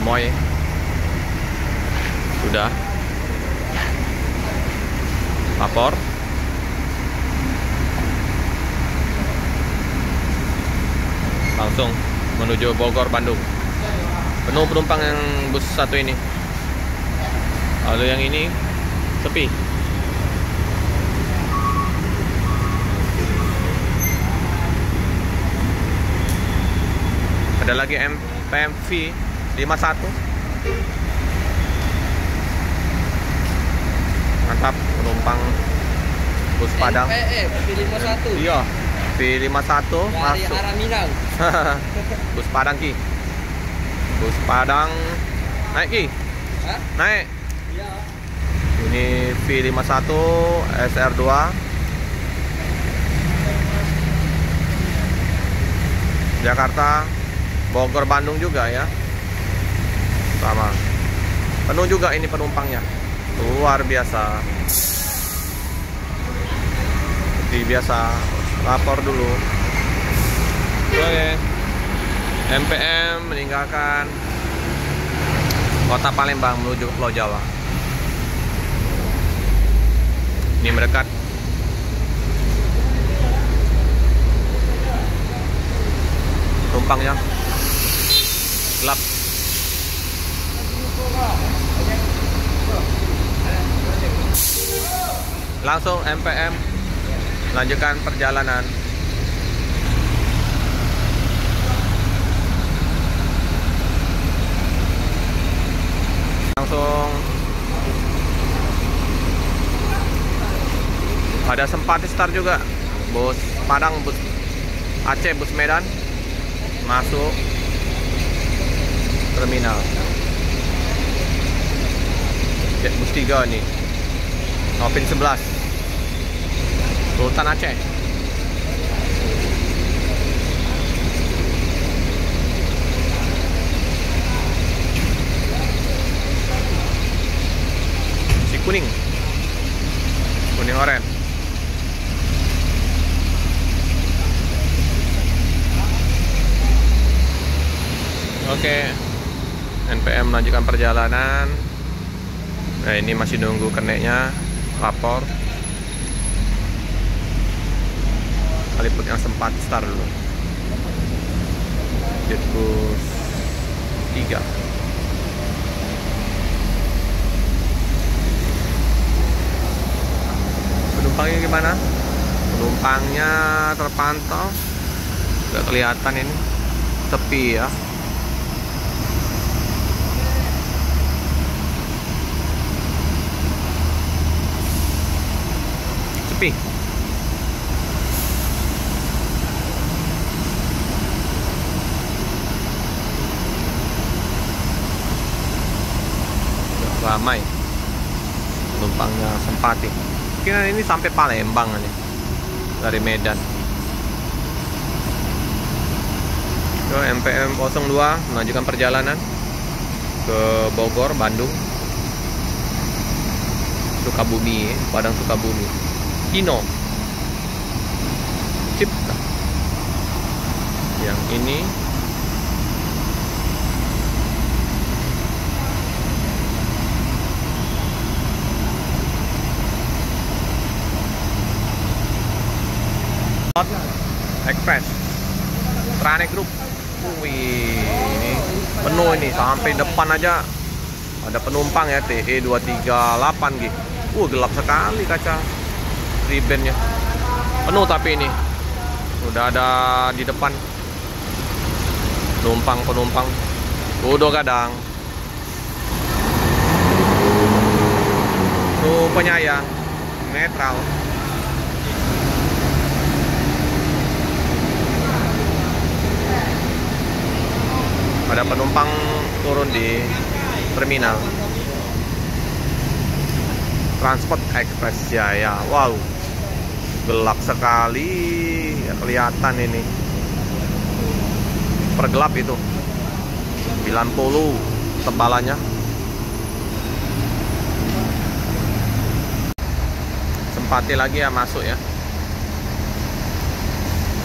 Amoy sudah lapor. Langsung menuju Bogor, Bandung. Penuh penumpang yang bus satu ini. Lalu yang ini sepi. Ada lagi PMV 51. Mantap, penumpang bus Padang. V51. Iya, V51 dari masuk. arah Minang. Bus Padang Ki. Bus Padang naik Ki. Hah? Naik. Iya. Ini V51 SR2. Jakarta, Bogor, Bandung juga ya. Sama. Penuh juga ini penumpangnya. Luar biasa. Seperti biasa, lapor dulu. Oke. MPM meninggalkan Kota Palembang menuju ke Pulau Jawa. Ini mendekat. Penumpangnya gelap. Langsung MPM lanjutkan perjalanan. Langsung ada Sempati Star juga, bus Padang, bus Aceh, bus Medan masuk terminal. Jet bus 3 nih, Nopin 11 Sultan Aceh. Si kuning oren. Oke, NPM melanjutkan perjalanan. Nah, ini masih nunggu keneknya lapor. Kaliput yang sempat start dulu. Jet bus 3. Penumpangnya gimana? Penumpangnya terpantau. Nggak kelihatan ini. Tepi ya. Sepi. Ramai penumpangnya Sempati. Mungkin ini sampai Palembang nih dari Medan. MPM 02 melanjutkan perjalanan ke Bogor, Bandung, Sukabumi, Padang Sukabumi. Kino Cipta. Yang ini Express Trane Group. Wih, ini penuh ini sampai depan aja ada penumpang ya. TE 238 gitu. Gelap sekali kaca ribennya. Penuh tapi ini udah ada di depan penumpang udah kadang tuh penyayang netral. Ada penumpang turun di terminal Transport Express Jaya. Wow, gelap sekali, nggak kelihatan ini. Pergelap itu 90 tebalannya. Sempati lagi ya masuk ya.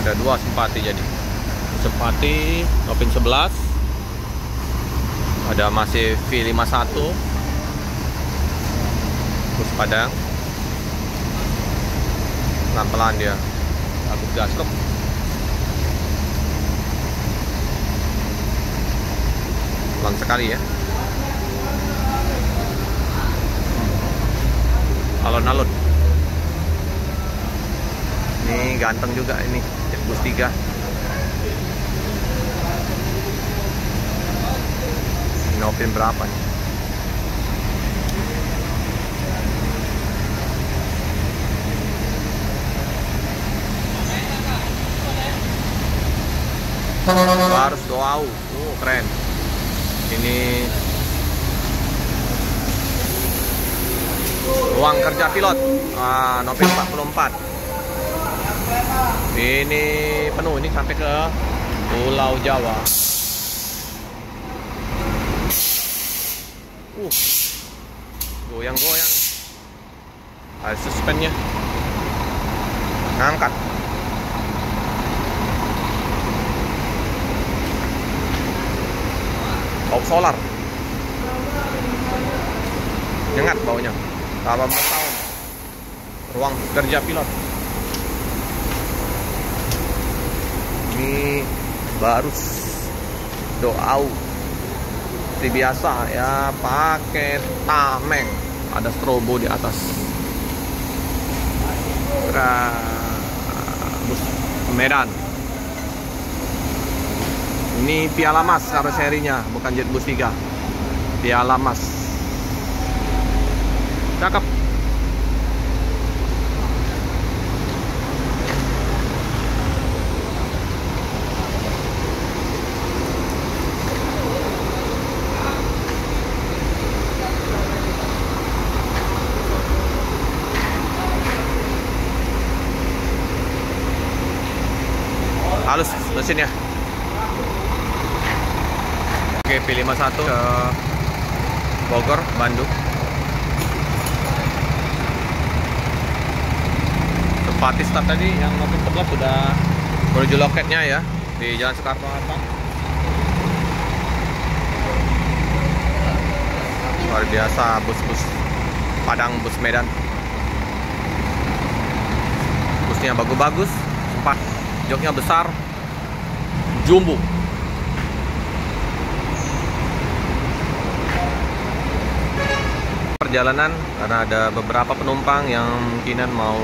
Ada 2 Sempati jadi. Sempati Nopin 11 Ada masih V51 bus Padang. Pelan-pelan dia, bagus gasruk. Pelan sekali ya. Alon-alon. Ini ganteng juga ini bus 3. Novin berapa nih? Harus doau. Keren. Ini ruang kerja pilot. Novin 44. Ini penuh, ini sampai ke Pulau Jawa. Goyang-goyang. Ada suspennya. Ngangkat. Bau solar. Nyengat baunya. 18 tahun. Ruang kerja pilot. Ini baru doau. Seperti biasa ya, pakai tameng. Ada strobo di atas. Bus Medan. Ini Piala Mas karoserinya, bukan jet bus 3. Piala Mas. Cakep. Halus mesinnya. Oke, P51 ke Bogor, Bandung. Tempati start tadi yang Novin 11 sudah menuju loketnya ya di Jalan Soekarno-Hatta. Luar biasa bus-bus Padang, bus Medan. Busnya bagus-bagus, cepat. Joknya besar, jumbo. Perjalanan karena ada beberapa penumpang yang mungkinan mau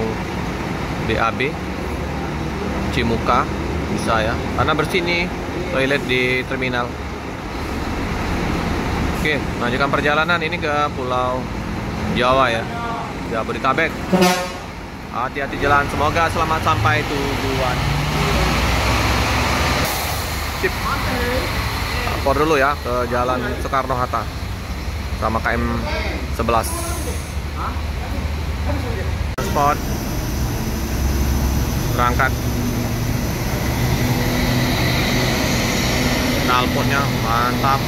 BAB Cimuka, bisa ya, karena bersih nih toilet di terminal. Oke, lanjutkan perjalanan ini ke Pulau Jawa ya, Jabodetabek. Hati-hati jalan, semoga selamat sampai tujuan. Sip. Lapor dulu ya ke Jalan Soekarno-Hatta sama KM 11. Spot berangkat. Knalpotnya mantap.